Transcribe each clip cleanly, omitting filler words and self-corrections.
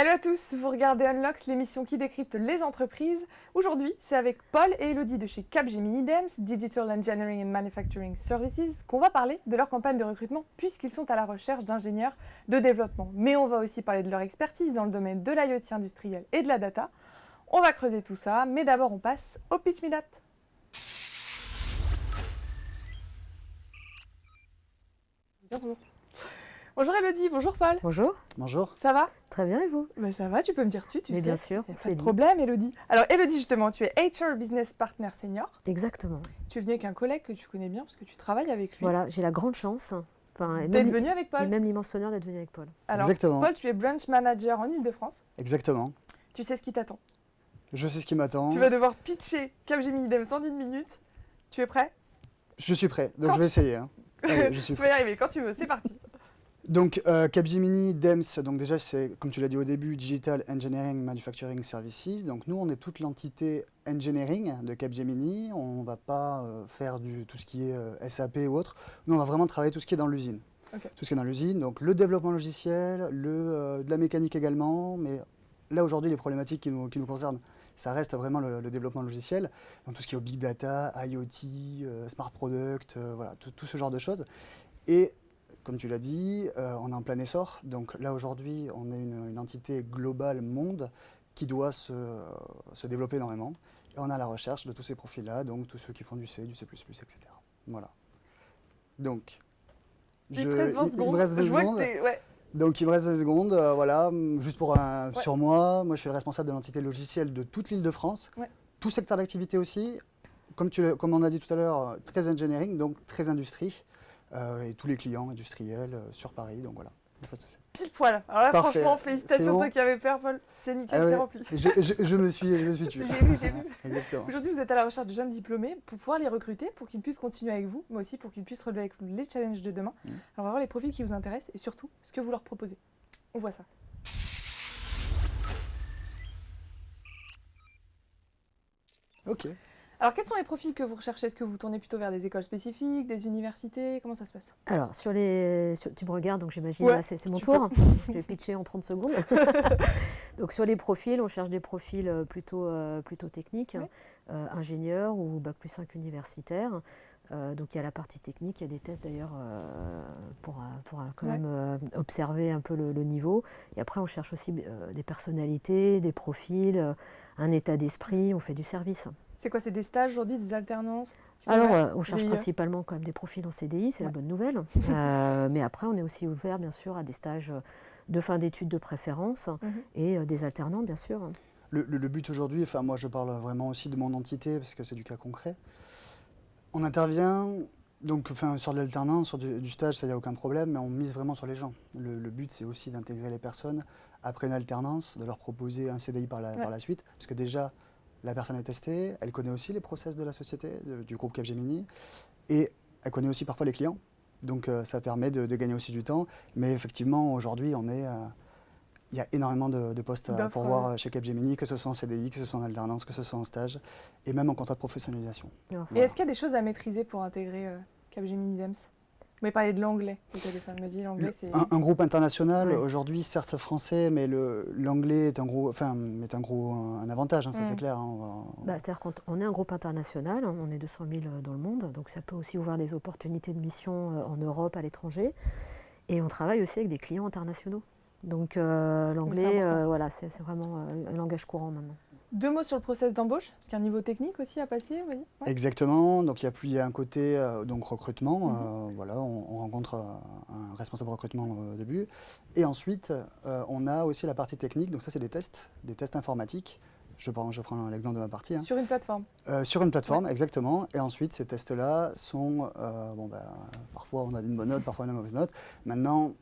Hello à tous, vous regardez Unlock, l'émission qui décrypte les entreprises. Aujourd'hui, c'est avec Paul et Elodie de chez Capgemini DEMS, Digital Engineering and Manufacturing Services, qu'on va parler de leur campagne de recrutement puisqu'ils sont à la recherche d'ingénieurs de développement. Mais on va aussi parler de leur expertise dans le domaine de l'IoT industriel et de la data. On va creuser tout ça, mais d'abord on passe au Pitch Me That. Bonjour. Bonjour Elodie, bonjour Paul. Bonjour. Bonjour. Ça va? Très bien, et vous? Ça va, tu peux me dire tu Mais sais. bien sûr, Pas c'est de dit. problème Elodie. Alors Elodie justement, tu es HR Business Partner Senior. Exactement. Tu es venue avec un collègue que tu connais bien parce que tu travailles avec lui. Voilà, j'ai la grande chance, et D'être même, venu avec et Paul. même l'immense honneur d'être venu avec Paul. Alors Exactement. Paul, tu es branch manager en Ile-de-France. Exactement. Tu sais ce qui t'attend. Je sais ce qui m'attend. Tu vas devoir pitcher Capgemini DEMS en 1 minute. Tu es prêt? Je suis prêt, donc Quand je vais essayer. Hein. Allez, je suis Tu vas y prêt. arriver quand tu veux, c'est parti. Donc Capgemini DEMS, donc déjà c'est comme tu l'as dit au début, Digital Engineering Manufacturing Services. Donc nous on est toute l'entité engineering de Capgemini. On ne va pas faire tout ce qui est SAP ou autre. Nous on va vraiment travailler tout ce qui est dans l'usine. Ok. Tout ce qui est dans l'usine, donc le développement logiciel, de la mécanique également. Mais là aujourd'hui les problématiques qui nous concernent, ça reste vraiment le développement logiciel. Donc tout ce qui est au big data, IoT, smart product, voilà, tout ce genre de choses. Et comme tu l'as dit, on est en plein essor. Donc là, aujourd'hui, on est une entité globale monde qui doit se développer énormément. Et on est à la recherche de tous ces profils-là, donc tous ceux qui font du C, du C++, etc. Voilà. Donc, Il te reste 20 il secondes. me reste 20 Je vois secondes. que t'es... Ouais. Donc il me reste 20 secondes, voilà, juste sur moi. Moi, je suis le responsable de l'entité logicielle de toute l'Île-de-France. Ouais. Tout secteur d'activité aussi. Comme on a dit tout à l'heure, très engineering, donc très industrie. Et tous les clients industriels sur Paris, donc voilà. Pas de souci. Pile poil. Alors là, Parfait. franchement, C'est félicitations bon. toi qui avais peur, Paul. C'est nickel, Ah c'est ouais, rempli. je me suis tué. J'ai vu. Exactement. Aujourd'hui, vous êtes à la recherche de jeunes diplômés pour pouvoir les recruter, pour qu'ils puissent continuer avec vous, mais aussi pour qu'ils puissent relever avec vous les challenges de demain. Alors, on va voir les profils qui vous intéressent et surtout ce que vous leur proposez. On voit ça. Ok. Alors, quels sont les profils que vous recherchez? Est-ce que vous tournez plutôt vers des écoles spécifiques, des universités? Comment ça se passe? Alors, tu me regardes, donc j'imagine, Ouais, là, c'est mon tu tour. Je vais pitcher en 30 secondes. Donc, sur les profils, on cherche des profils plutôt techniques, ingénieurs ou bac plus 5 universitaires. Donc, il y a la partie technique, il y a des tests d'ailleurs pour quand même observer un peu le niveau. Et après, on cherche aussi des personnalités, des profils, un état d'esprit, on fait du service. C'est quoi? C'est des stages aujourd'hui, des alternances? Alors, on cherche VIE. principalement quand même des profils en CDI, c'est la bonne nouvelle. Mais après, on est aussi ouvert, bien sûr, à des stages de fin d'études de préférence et des alternants, bien sûr. Le but aujourd'hui, enfin moi je parle vraiment aussi de mon entité parce que c'est du cas concret. On intervient donc sur de l'alternance, sur du stage, ça y a aucun problème, mais on mise vraiment sur les gens. Le but c'est aussi d'intégrer les personnes après une alternance, de leur proposer un CDI par la suite, parce que déjà la personne est testée, elle connaît aussi les process de la société, du groupe Capgemini, et elle connaît aussi parfois les clients. Donc ça permet de gagner aussi du temps. Mais effectivement, aujourd'hui, il y a énormément de postes à pourvoir chez Capgemini, que ce soit en CDI, que ce soit en alternance, que ce soit en stage, et même en contrat de professionnalisation. Et est-ce qu'il y a des choses à maîtriser pour intégrer Capgemini DEMS? Vous m'avez parlé de l'anglais au téléphone. Vas-y, l'anglais, c'est... Un groupe international, aujourd'hui, certes français, mais l'anglais est un avantage, hein, ça c'est clair. Hein, c'est-à-dire qu'on est un groupe international, on est 200 000 dans le monde, donc ça peut aussi ouvrir des opportunités de mission en Europe, à l'étranger. Et on travaille aussi avec des clients internationaux. Donc l'anglais, c'est vraiment un langage courant maintenant. 2 mots sur le process d'embauche, parce qu'il y a un niveau technique aussi à passer, oui. Exactement, donc il y a un côté donc recrutement, voilà, on rencontre un responsable recrutement au début, et ensuite on a aussi la partie technique, donc ça c'est des tests informatiques, je prends l'exemple de ma partie. Hein. Sur une plateforme. Sur une plateforme, exactement, et ensuite ces tests-là sont, parfois on a une bonne note, parfois une mauvaise note, maintenant,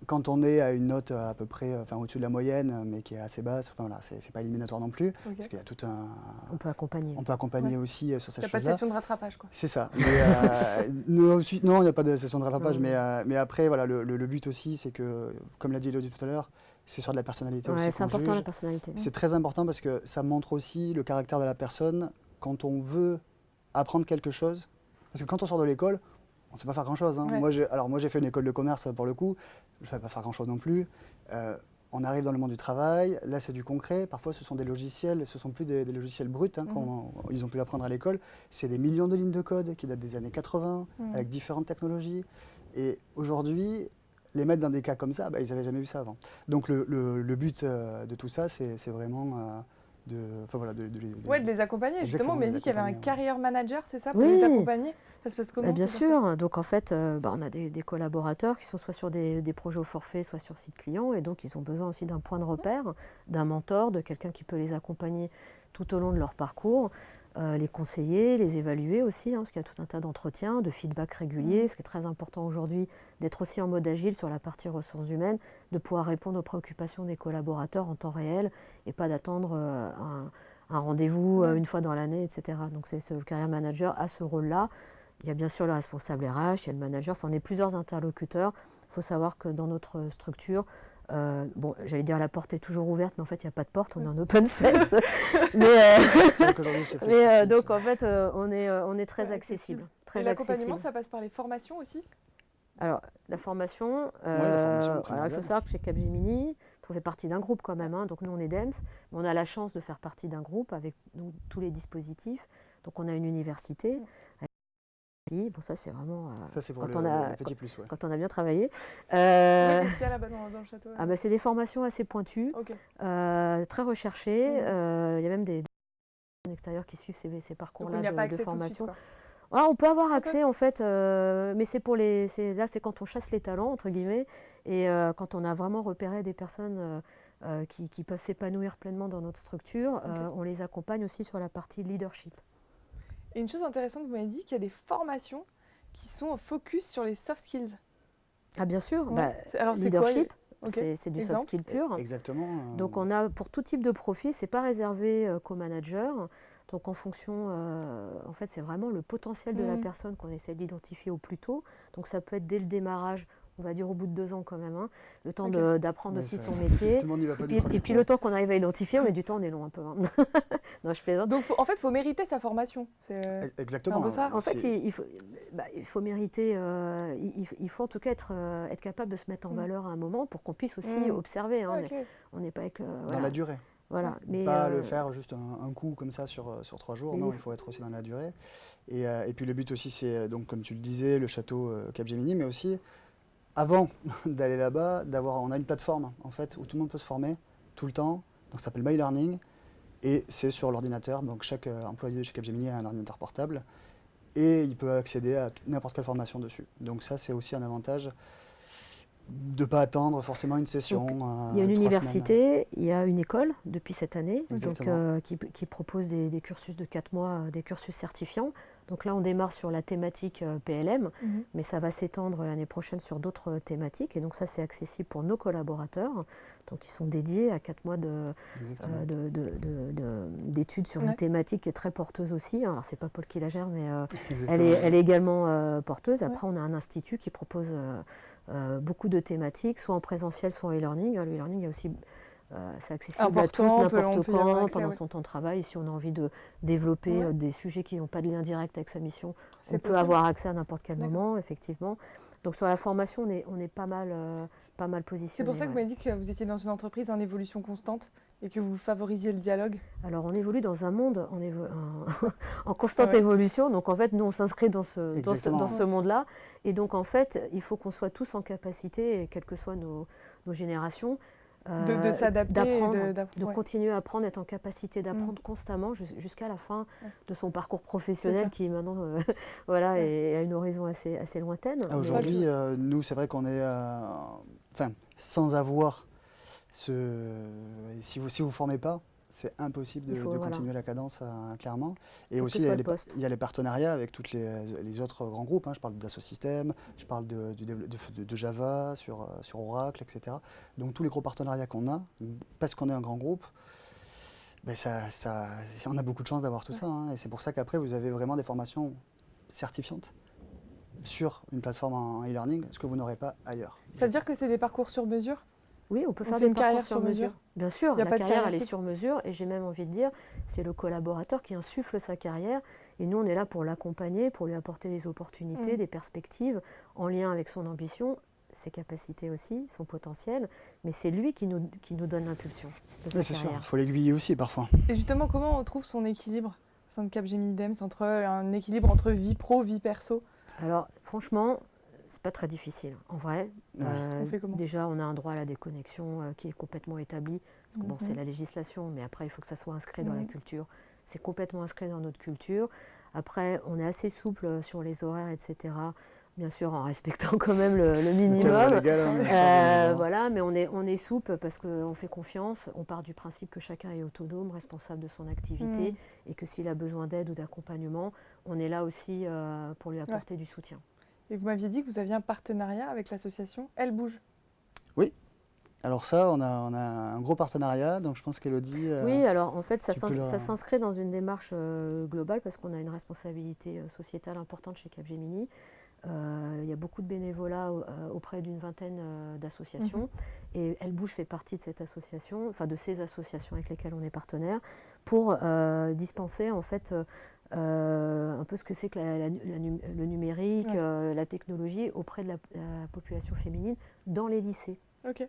quand on est à une note à peu près au-dessus de la moyenne, mais qui est assez basse, c'est pas éliminatoire non plus, parce qu'il y a tout un... On peut accompagner. On peut accompagner aussi sur cette chose-là. Il n'y a pas de session de rattrapage, quoi. C'est ça. Non, il n'y a pas de session de rattrapage, mais après, voilà, le but aussi, c'est que, comme l'a dit Elodie tout à l'heure, c'est sur de la personnalité aussi. C'est important la personnalité. C'est très important parce que ça montre aussi le caractère de la personne quand on veut apprendre quelque chose. Parce que quand on sort de l'école, on ne sait pas faire grand-chose. Hein. Moi, j'ai fait une école de commerce pour le coup. Je ne savais pas faire grand-chose non plus. on arrive dans le monde du travail, là c'est du concret, parfois ce sont des logiciels, ce ne sont plus des logiciels bruts, hein, ils ont pu l'apprendre à l'école, c'est des millions de lignes de code qui datent des années 80, avec différentes technologies. Et aujourd'hui, les mettre dans des cas comme ça, ils n'avaient jamais vu ça avant. Donc le but de tout ça, c'est vraiment de les accompagner. Justement, on m'a dit qu'il y avait un career manager, c'est ça, pour Oui. les accompagner. Ça se passe comment? Bien sûr. Donc en fait, on a des collaborateurs qui sont soit sur des projets au forfait, soit sur site client. Et donc ils ont besoin aussi d'un point de repère, d'un mentor, de quelqu'un qui peut les accompagner tout au long de leur parcours, les conseiller, les évaluer aussi, hein, parce qu'il y a tout un tas d'entretiens, de feedback réguliers. Ce qui est très important aujourd'hui, d'être aussi en mode agile sur la partie ressources humaines, de pouvoir répondre aux préoccupations des collaborateurs en temps réel et pas d'attendre un rendez-vous une fois dans l'année, etc. Donc le career manager a ce rôle-là. Il y a bien sûr le responsable RH, il y a le manager, enfin, on est plusieurs interlocuteurs. Il faut savoir que dans notre structure, j'allais dire la porte est toujours ouverte, mais en fait il n'y a pas de porte, on est en open space. Donc en fait on est très accessible. Et l'accompagnement, ça passe par les formations aussi? Alors la formation, il faut savoir que chez Capgemini, on fait partie d'un groupe quand même, hein, donc nous on est DEMS, mais on a la chance de faire partie d'un groupe avec tous les dispositifs. Donc on a une université. Bon, ça c'est vraiment ça, c'est pour quand on a bien travaillé. Qu'est-ce qu'il y a là-bas dans le château? C'est des formations assez pointues, très recherchées. Il y a même des extérieurs qui suivent ces parcours-là de formation. On peut avoir accès en fait, mais c'est quand on chasse les talents entre guillemets et quand on a vraiment repéré des personnes qui peuvent s'épanouir pleinement dans notre structure, on les accompagne aussi sur la partie leadership. Et une chose intéressante, vous m'avez dit qu'il y a des formations qui sont focus sur les soft skills. Ah bien sûr, alors leadership, c'est du soft skill pur. Exactement. Donc on a pour tout type de profil, c'est pas réservé qu'aux managers. Donc en fonction, en fait c'est vraiment le potentiel de la personne qu'on essaie d'identifier au plus tôt. Donc ça peut être dès le démarrage, on va dire au bout de 2 ans quand même, hein, le temps d'apprendre aussi son métier. Tout le monde y va pas et puis le temps qu'on arrive à identifier, on met du temps, on est long un peu. Hein. Non, je plaisante. Donc en fait, il faut mériter sa formation. Exactement. C'est un peu ça. En fait, il faut mériter, il faut en tout cas être capable de se mettre en valeur à un moment pour qu'on puisse aussi observer. Hein. On n'est pas avec dans la durée. Voilà, mais pas le faire juste un coup comme ça sur 3 jours, non, il faut être aussi dans la durée. Et puis le but aussi, c'est, donc, comme tu le disais, le château Capgemini, mais aussi, avant d'aller là-bas, on a une plateforme en fait, où tout le monde peut se former tout le temps, donc ça s'appelle My Learning, et c'est sur l'ordinateur, donc chaque employé chez Capgemini a un ordinateur portable, et il peut accéder à n'importe quelle formation dessus. Donc ça, c'est aussi un avantage de ne pas attendre forcément une session. Donc, il y a une université, il y a une école depuis cette année donc, qui propose des cursus de 4 mois, des cursus certifiants. Donc là, on démarre sur la thématique PLM, mais ça va s'étendre l'année prochaine sur d'autres thématiques. Et donc ça, c'est accessible pour nos collaborateurs. Donc ils sont dédiés à 4 mois d'études sur une thématique qui est très porteuse aussi. Alors c'est pas Paul qui la gère, mais elle est également porteuse. Après, on a un institut qui propose beaucoup de thématiques, soit en présentiel, soit en e-learning. Le e-learning est aussi c'est accessible à tous, n'importe quand, pendant son temps de travail. Si on a envie de développer des sujets qui n'ont pas de lien direct avec sa mission, on peut avoir accès à n'importe quel moment, effectivement. Donc sur la formation, on est pas mal positionné. C'est pour ça que vous m'avez dit que vous étiez dans une entreprise en évolution constante et que vous favorisiez le dialogue. Alors on évolue dans un monde en constante évolution, donc en fait nous on s'inscrit dans ce monde-là, et donc en fait il faut qu'on soit tous en capacité, quelles que soient nos générations, de s'adapter, d'apprendre, de continuer à apprendre, être en capacité d'apprendre constamment jusqu'à la fin de son parcours professionnel qui maintenant est à une horizon assez lointaine. Aujourd'hui, nous, c'est vrai qu'on est sans avoir si vous ne formez pas, c'est impossible de continuer la cadence, clairement. Et aussi, il y a les partenariats avec tous les autres grands groupes. Hein. Je parle d'Asso Systèmes, je parle de Java sur Oracle, etc. Donc tous les gros partenariats qu'on a, parce qu'on est un grand groupe, on a beaucoup de chance d'avoir tout ça. Hein. Et c'est pour ça qu'après, vous avez vraiment des formations certifiantes sur une plateforme en e-learning, ce que vous n'aurez pas ailleurs. Ça veut dire que c'est des parcours sur mesure ? Oui, on peut faire des parcours sur mesure. Bien sûr, la carrière, elle est sur mesure. Et j'ai même envie de dire, c'est le collaborateur qui insuffle sa carrière. Et nous, on est là pour l'accompagner, pour lui apporter des opportunités, des perspectives en lien avec son ambition ses capacités aussi, son potentiel, mais c'est lui qui nous donne l'impulsion de sa Oui, c'est sûr. carrière. Il faut l'aiguiller aussi parfois. Et justement, comment on trouve son équilibre au sein de Capgemini Dems, un équilibre entre vie pro, vie perso? Alors, franchement, c'est pas très difficile. En vrai, Ouais. On fait comment? déjà, on a un droit à la déconnexion qui est complètement établi. Parce que, bon, c'est la législation, mais après, il faut que ça soit inscrit dans la culture. C'est complètement inscrit dans notre culture. Après, on est assez souple sur les horaires, etc. Bien sûr, en respectant quand même le minimum. Légal, hein, bien sûr, Voilà, mais on est souple parce qu'on fait confiance. On part du principe que chacun est autonome, responsable de son activité, et que s'il a besoin d'aide ou d'accompagnement, on est là aussi pour lui apporter du soutien. Et vous m'aviez dit que vous aviez un partenariat avec l'association Elle Bouge. Oui. Alors ça, on a un gros partenariat, donc je pense qu'Élodie... Oui, alors en fait, ça tu peux s'inscrit dans une démarche globale parce qu'on a une responsabilité sociétale importante chez Capgemini. Il y a beaucoup de bénévolat auprès d'une vingtaine d'associations et Elle Bouge fait partie de cette association, enfin de ces associations avec lesquelles on est partenaire, pour dispenser en fait un peu ce que c'est que le numérique, la technologie auprès de la population féminine dans les lycées. Ok.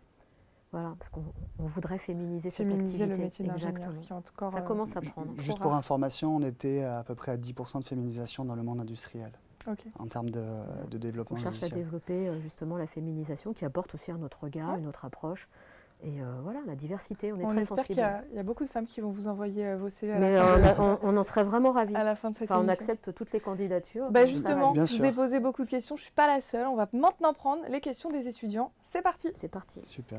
Voilà, parce qu'on voudrait féminiser cette Féminiser activité. le métier d'ingénieur. Exactement. Qui est encore, Ça commence à prendre. Juste Trop pour rare. information, on était à peu près à 10% de féminisation dans le monde industriel, Ok. en termes de développement On cherche à logiciel. développer justement la féminisation qui apporte aussi un autre regard, une autre approche. Et voilà, la diversité, on est On très espère qu'il sensible. y a beaucoup de femmes qui vont vous envoyer vos CV à Mais la fin on en serait vraiment ravis. à la fin de cette Enfin, on émission. accepte toutes les candidatures. Bah on est justement, Bien je vous sûr. ai posé beaucoup de questions, je ne suis pas la seule. On va maintenant prendre les questions des étudiants. C'est parti. C'est parti. Super.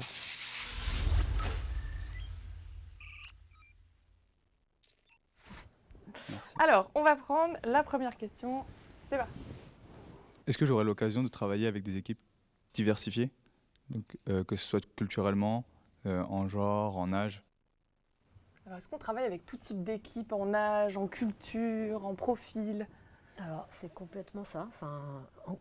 Merci. Alors, on va prendre la première question. C'est parti. Est-ce que j'aurai l'occasion de travailler avec des équipes diversifiées, donc, que ce soit culturellement, en genre, en âge? Alors, est-ce qu'on travaille avec tout type d'équipe, en âge, en culture, en profil? Alors, c'est complètement ça. Enfin,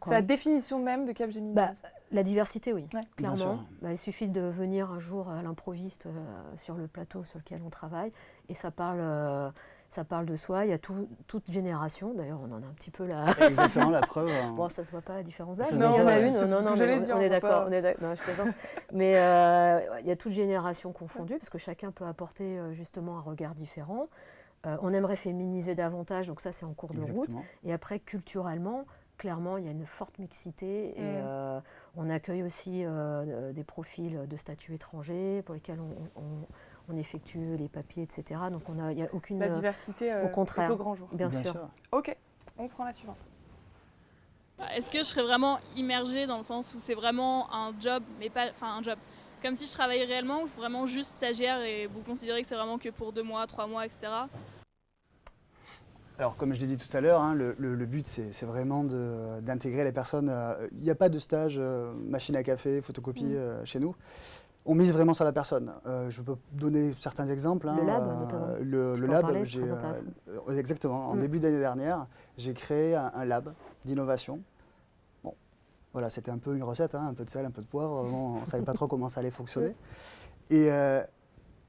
C'est la définition même de Capgemini. Bah, la diversité, oui, Ouais. Bien sûr. clairement. Bah, il suffit de venir un jour à l'improviste sur le plateau sur lequel on travaille et ça parle de soi. Il y a toute génération. D'ailleurs, on en a un petit peu là. Exactement, la preuve. Bon, ça se voit pas la différence d'âge, Ça mais se il y voit en pas, a c'est une. ce Non, que non, j'allais mais dire, on on est voit d'accord. pas. On est d'accord. Non, je plaisante. Mais il y a toute génération confondue parce que chacun peut apporter justement un regard différent. On aimerait féminiser davantage, donc ça c'est en cours de route. Exactement. Et après, culturellement, clairement, il y a une forte mixité et on accueille aussi des profils de statut étranger pour lesquels on effectue les papiers, etc. Donc il n'y a aucune... La diversité au contraire. est au grand jour. Bien sûr. Ok, on prend la suivante. Est-ce que je serais vraiment immergée dans le sens où c'est vraiment un job, mais pas, enfin un job, comme si je travaillais réellement ou c'est vraiment juste stagiaire et vous considérez que c'est vraiment que pour 2 mois, 3 mois, etc. Alors, comme je l'ai dit tout à l'heure, hein, le but, c'est vraiment d'intégrer les personnes. Il n'y a pas de stage machine à café, photocopie chez nous. On mise vraiment sur la personne. Je peux donner certains exemples. Le lab, notamment. Le peux en lab, parler, c'est très intéressant. exactement. En début d'année dernière, j'ai créé un lab d'innovation. Bon, voilà, c'était un peu une recette, hein, un peu de sel, un peu de poivre. Vraiment, on ne savait pas trop comment ça allait fonctionner. Et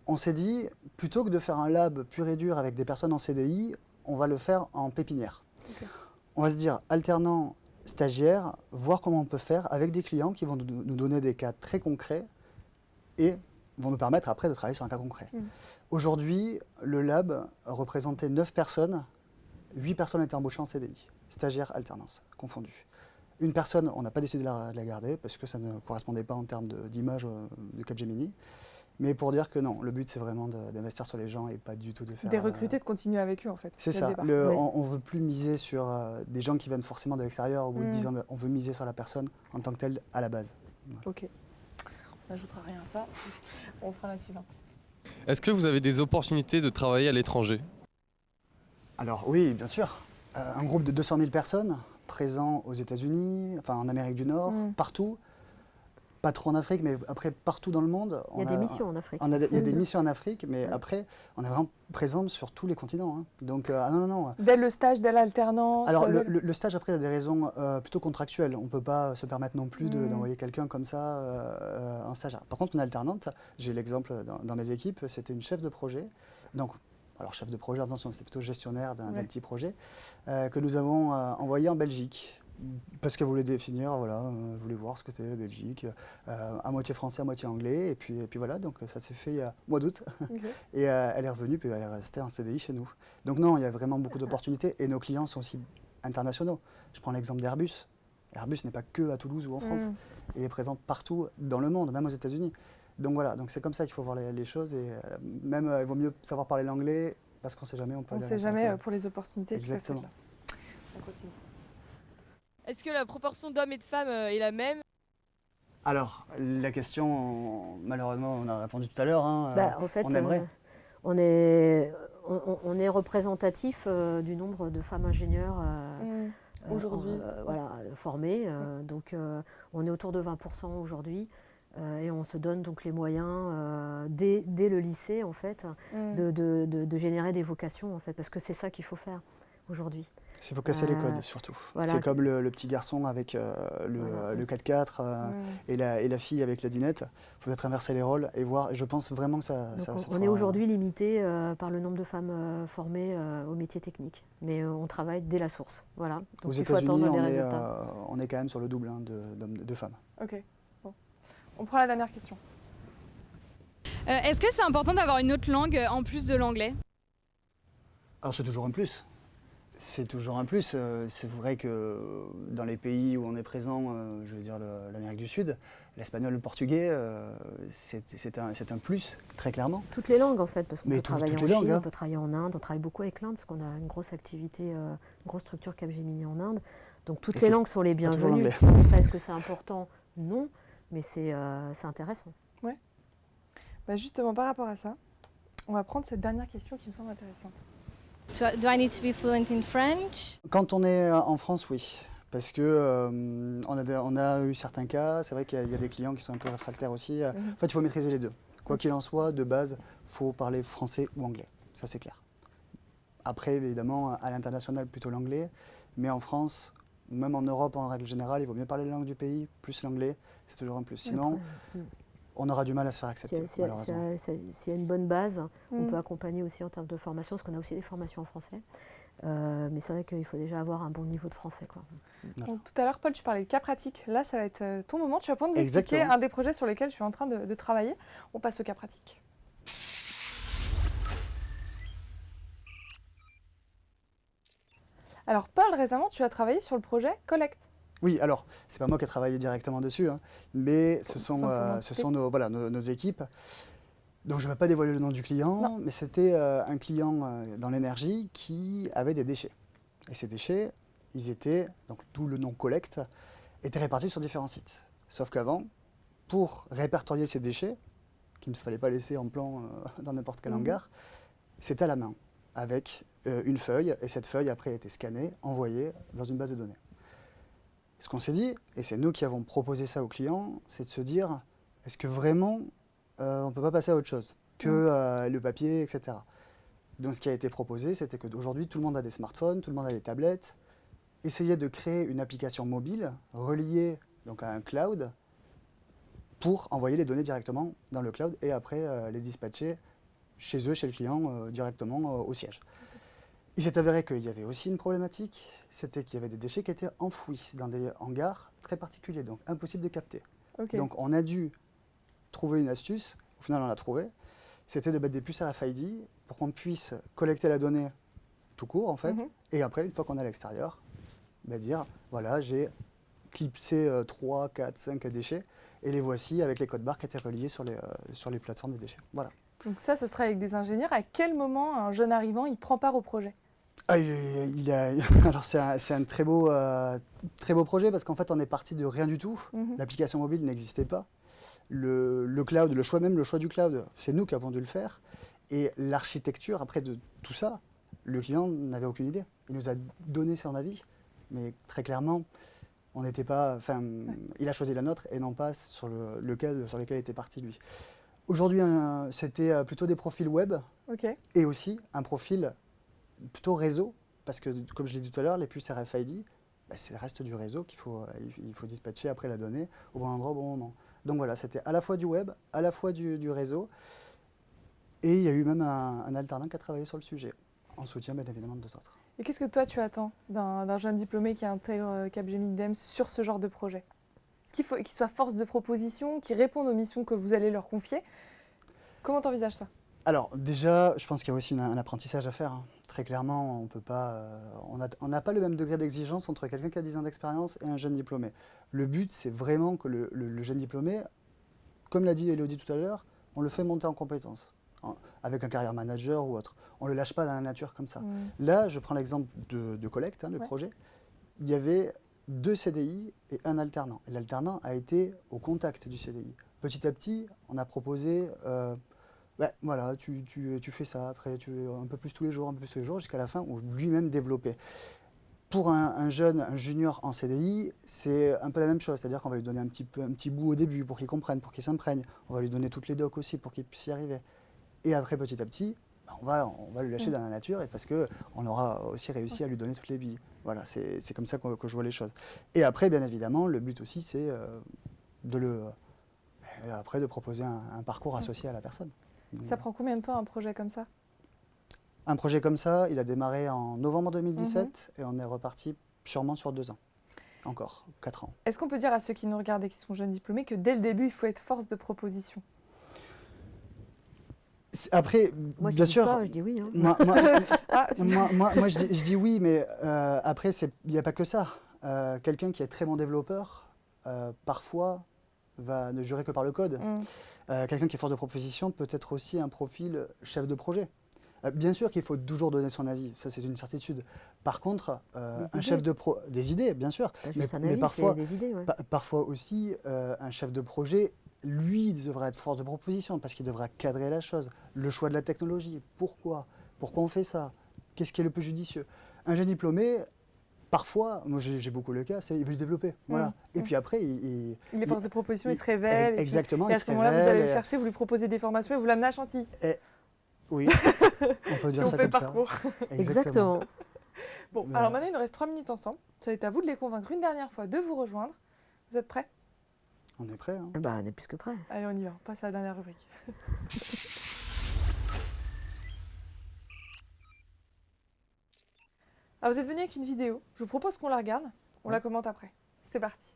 on s'est dit, plutôt que de faire un lab pur et dur avec des personnes en CDI, on va le faire en pépinière. Ok. On va se dire alternant, stagiaire, voir comment on peut faire avec des clients qui vont nous donner des cas très concrets et vont nous permettre après de travailler sur un cas concret. Aujourd'hui, le lab représentait 9 personnes, 8 personnes étaient embauchées en CDI, stagiaire, alternance, confondus. Une personne, on n'a pas décidé de la garder parce que ça ne correspondait pas en termes d'image de Capgemini. Mais pour dire que non, le but c'est vraiment d'investir sur les gens et pas du tout de faire... Des recrutés, de continuer avec eux en fait. C'est dès le ça. départ. Oui. On ne veut plus miser sur des gens qui viennent forcément de l'extérieur. Au bout de 10 ans, on veut miser sur la personne en tant que telle à la base. Ok. On n'ajoutera rien à ça. On prend la suivante. Est-ce que vous avez des opportunités de travailler à l'étranger? Alors oui, bien sûr. Un groupe de 200 000 personnes présents aux États-Unis, enfin en Amérique du Nord, partout. Pas trop en Afrique, mais après partout dans le monde. Il y a des missions en Afrique. Il y a des missions en Afrique, mais après, on est vraiment présent sur tous les continents. Hein. Donc, non. Dès le stage, dès l'alternance. Alors, le stage, après, il y a des raisons plutôt contractuelles. On ne peut pas se permettre non plus d'envoyer quelqu'un comme ça en stage. Par contre, une alternante, j'ai l'exemple dans mes équipes, c'était une chef de projet. Donc, alors, chef de projet, attention, c'était plutôt gestionnaire d'un petit projet, que nous avons envoyé en Belgique. Parce qu'elle voulait définir, voilà, elle voulait voir ce que c'était la Belgique, à moitié français, à moitié anglais, et puis voilà, donc ça s'est fait il y a mois d'août, Ok. et elle est revenue, puis elle est restée en CDI chez nous. Donc non, il y a vraiment beaucoup d'opportunités, et nos clients sont aussi internationaux. Je prends l'exemple d'Airbus. Airbus n'est pas que à Toulouse ou en France, il est présent partout dans le monde, même aux États-Unis. Donc voilà, donc c'est comme ça qu'il faut voir les choses, et même il vaut mieux savoir parler l'anglais, parce qu'on ne sait jamais, on peut On ne aller à sait jamais l'international. pour les opportunités qui peuvent être Exactement. là. On continue. Est-ce que la proportion d'hommes et de femmes est la même? Alors, la question, malheureusement, on a répondu tout à l'heure, hein, En fait, on aimerait. on est représentatif du nombre de femmes ingénieurs Aujourd'hui. voilà, formées. Donc, on est autour de 20% aujourd'hui. Et on se donne donc les moyens, dès le lycée, en fait, de générer des vocations, en fait, parce que c'est ça qu'il faut faire aujourd'hui. Il faut casser les codes, surtout. Voilà. C'est comme le petit garçon avec le 4x4 et la fille avec la dinette. Il faut peut-être inverser les rôles et voir. Et je pense vraiment que ça Donc on fera- est aujourd'hui limité par le nombre de femmes formées aux métiers techniques. Mais on travaille dès la source. Voilà. Aux Donc il faut États-Unis, attendre les résultats. on est quand même sur le double de femmes. Ok. Bon. On prend la dernière question. Est-ce que c'est important d'avoir une autre langue en plus de l'anglais? Alors c'est toujours un plus. C'est toujours un plus. C'est vrai que dans les pays où on est présent, je veux dire l'Amérique du Sud, l'espagnol, le portugais, c'est un plus, très clairement. Toutes les langues en fait, parce qu'on Mais peut travailler en toutes les Chine, langues, hein. on peut travailler en Inde, on travaille beaucoup avec l'Inde, parce qu'on a une grosse activité, une grosse structure Capgemini en Inde. Donc toutes Et les c'est langues sont les pas toujours bienvenues. l'anglais. Après, est-ce que c'est important? Non, mais c'est intéressant. Bah justement, par rapport à ça, on va prendre cette dernière question qui me semble intéressante. Do I need to be fluent in French? Quand on est en France, oui. Parce que on a eu certains cas, c'est vrai qu'il y a des clients qui sont un peu réfractaires aussi. En fait, il faut maîtriser les deux. Quoi qu'il en soit, de base, il faut parler français ou anglais. Ça, c'est clair. Après, évidemment, à l'international, plutôt l'anglais. Mais en France, ou même en Europe en règle générale, il vaut mieux parler la langue du pays, plus l'anglais. C'est toujours un plus. Sinon, on aura du mal à se faire accepter, malheureusement. S'il y a une bonne base, on peut accompagner aussi en termes de formation, parce qu'on a aussi des formations en français. Mais c'est vrai qu'il faut déjà avoir un bon niveau de français, quoi. Donc, tout à l'heure, Paul, tu parlais de cas pratique. Là, ça va être ton moment. Tu vas pouvoir nous expliquer Exactement. un des projets sur lesquels je suis en train de travailler. On passe au cas pratique. Alors, Paul, récemment, tu as travaillé sur le projet Collect. Oui, alors, c'est pas moi qui ai travaillé directement dessus, hein, mais ce sont entité. nos équipes. Donc, je ne vais pas dévoiler le nom du client, mais c'était un client dans l'énergie qui avait des déchets. Et ces déchets, ils étaient, donc d'où le nom Collect, étaient répartis sur différents sites. Sauf qu'avant, pour répertorier ces déchets, qu'il ne fallait pas laisser en plan dans n'importe quel hangar, c'était à la main, avec une feuille, et cette feuille après a été scannée, envoyée dans une base de données. Ce qu'on s'est dit, et c'est nous qui avons proposé ça aux clients, c'est de se dire, est-ce que vraiment on ne peut pas passer à autre chose que le papier, etc. Donc ce qui a été proposé, c'était qu'aujourd'hui, tout le monde a des smartphones, tout le monde a des tablettes. Essayer de créer une application mobile reliée donc, à un cloud pour envoyer les données directement dans le cloud et après les dispatcher chez eux, chez le client, directement au siège. Il s'est avéré qu'il y avait aussi une problématique, c'était qu'il y avait des déchets qui étaient enfouis dans des hangars très particuliers, donc impossible de capter. Okay. Donc on a dû trouver une astuce, au final on l'a trouvé, c'était de mettre des puces RFID pour qu'on puisse collecter la donnée tout court en fait, et après une fois qu'on est à l'extérieur, dire voilà j'ai clipsé 3, 4, 5 déchets et les voici avec les codes barres qui étaient reliés sur les plateformes des déchets. Voilà. Donc ça se travaille avec des ingénieurs. À quel moment un jeune arrivant il prend part au projet? Alors c'est un très beau projet parce qu'en fait on est parti de rien du tout. L'application mobile n'existait pas. Le cloud, le choix du cloud, c'est nous qui avons dû le faire. Et l'architecture après de tout ça, le client n'avait aucune idée. Il nous a donné son avis, mais très clairement, on n'était pas. Enfin, il a choisi la nôtre et non pas sur le cas sur lequel il était parti lui. Aujourd'hui, c'était plutôt des profils web et aussi un profil plutôt réseau, parce que comme je l'ai dit tout à l'heure, les puces RFID, c'est le reste du réseau il faut dispatcher après la donnée au bon endroit, au bon moment. Donc voilà, c'était à la fois du web, à la fois du réseau, et il y a eu même un alternant qui a travaillé sur le sujet, en soutien bien évidemment de deux autres. Et qu'est-ce que toi tu attends d'un jeune diplômé qui intègre Capgemini DEMS sur ce genre de projet? Est-ce qu'il faut qu'il soit force de proposition, qu'il réponde aux missions que vous allez leur confier? Comment tu envisages ça? Alors déjà, je pense qu'il y a aussi un apprentissage à faire, hein. Très clairement, on peut pas, on n'a pas le même degré d'exigence entre quelqu'un qui a 10 ans d'expérience et un jeune diplômé. Le but, c'est vraiment que le jeune diplômé, comme l'a dit Elodie tout à l'heure, on le fait monter en compétences, avec un carrière manager ou autre. On ne le lâche pas dans la nature comme ça. Là, je prends l'exemple de Collect, hein, le projet. Il y avait 2 CDI et un alternant. Et l'alternant a été au contact du CDI. Petit à petit, on a proposé, voilà, tu fais ça, après un peu plus tous les jours, jusqu'à la fin où lui-même développait. Pour un jeune, un junior en CDI, c'est un peu la même chose, c'est-à-dire qu'on va lui donner un petit bout au début pour qu'il comprenne, pour qu'il s'imprègne. On va lui donner toutes les docs aussi pour qu'il puisse y arriver. Et après, petit à petit, on va lui lâcher dans la nature et parce qu'on aura aussi réussi à lui donner toutes les billes. Voilà, c'est comme ça que je vois les choses. Et après, bien évidemment, le but aussi, c'est de proposer un parcours associé à la personne. Ça prend combien de temps un projet comme ça? Un projet comme ça, il a démarré en novembre 2017 et on est reparti sûrement sur 2 ans. Encore, 4 ans. Est-ce qu'on peut dire à ceux qui nous regardent et qui sont jeunes diplômés que dès le début, il faut être force de proposition? Après, Moi, bien sûr. Pas, je dis oui. Hein. Moi, je dis oui, mais après, il n'y a pas que ça. Quelqu'un qui est très bon développeur, parfois, va ne jurer que par le code. Quelqu'un qui est force de proposition peut être aussi un profil chef de projet. Bien sûr qu'il faut toujours donner son avis, ça c'est une certitude. Par contre, un chef de des idées, bien sûr, Pas juste un mais avis, parfois, c'est des idées. Ouais. parfois aussi, un chef de projet, lui, devrait être force de proposition parce qu'il devra cadrer la chose. Le choix de la technologie, pourquoi on fait ça? Qu'est-ce qui est le plus judicieux? Un jeune diplômé, parfois, moi j'ai beaucoup le cas, il veut le développer. Voilà. Et puis après, il est force de proposition, il se révèle. Exactement, et à ce moment-là, vous allez le chercher, vous lui proposez des formations et vous l'amenez à Chantilly. Oui, on peut dire si on ça fait comme le parcours. ça. Exactement. Bon, alors maintenant, il nous reste 3 minutes ensemble. Ça va être à vous de les convaincre une dernière fois de vous rejoindre. Vous êtes prêts? On est prêts. Hein. Bah, on est plus que prêts. Allez, on y va. On passe à la dernière rubrique. Alors, vous êtes venus avec une vidéo. Je vous propose qu'on la regarde. On la commente après. C'est parti.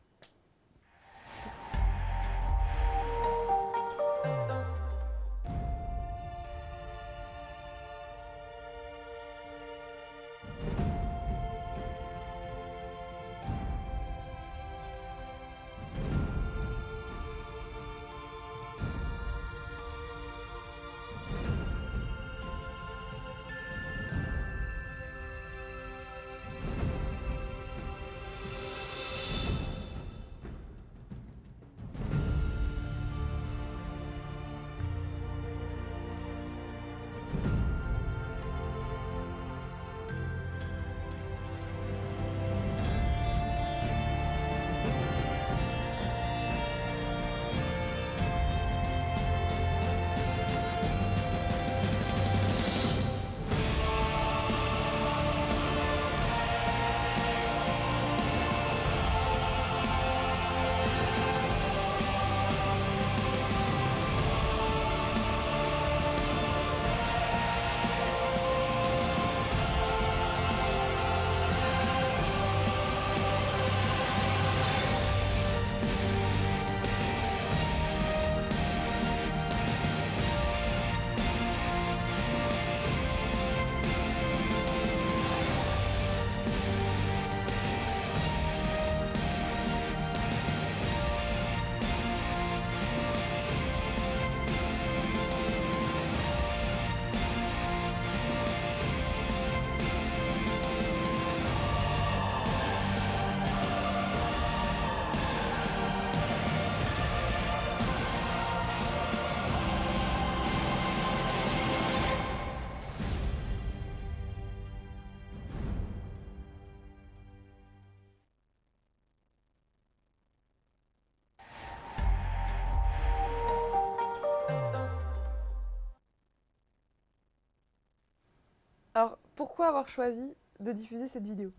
Alors, pourquoi avoir choisi de diffuser cette vidéo?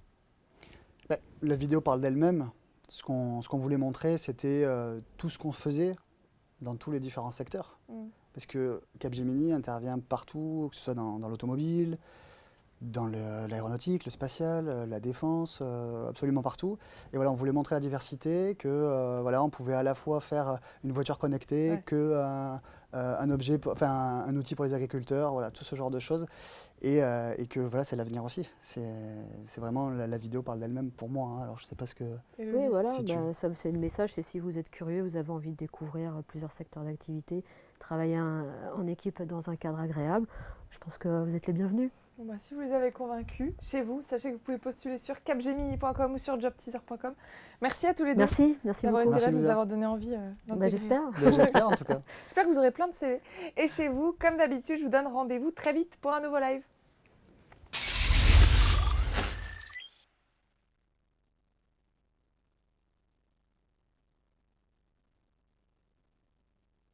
La vidéo parle d'elle-même. Ce qu'on voulait montrer, c'était tout ce qu'on faisait dans tous les différents secteurs. Parce que Capgemini intervient partout, que ce soit dans l'automobile, dans l'aéronautique, le spatial, la défense, absolument partout. Et voilà, on voulait montrer la diversité, que voilà, on pouvait à la fois faire une voiture connectée, Ouais. que un objet, un outil pour les agriculteurs, voilà, tout ce genre de choses. Et que voilà, c'est l'avenir aussi. C'est vraiment, la vidéo parle d'elle-même pour moi, hein. Alors je sais pas ce que... Élodie. Oui, voilà, si tu- c'est le message, c'est si vous êtes curieux, vous avez envie de découvrir plusieurs secteurs d'activité, travailler en équipe dans un cadre agréable, je pense que vous êtes les bienvenus. Bon, bah, si vous les avez convaincus, chez vous, sachez que vous pouvez postuler sur capgemini.com ou sur jobteaser.com. Merci à tous les deux Merci d'avoir été beaucoup. Merci, là, de nous Lisa. avoir donné envie d'intégrer. J'espère. J'espère en tout cas. J'espère que vous aurez plein de CV. Et chez vous, comme d'habitude, je vous donne rendez-vous très vite pour un nouveau live.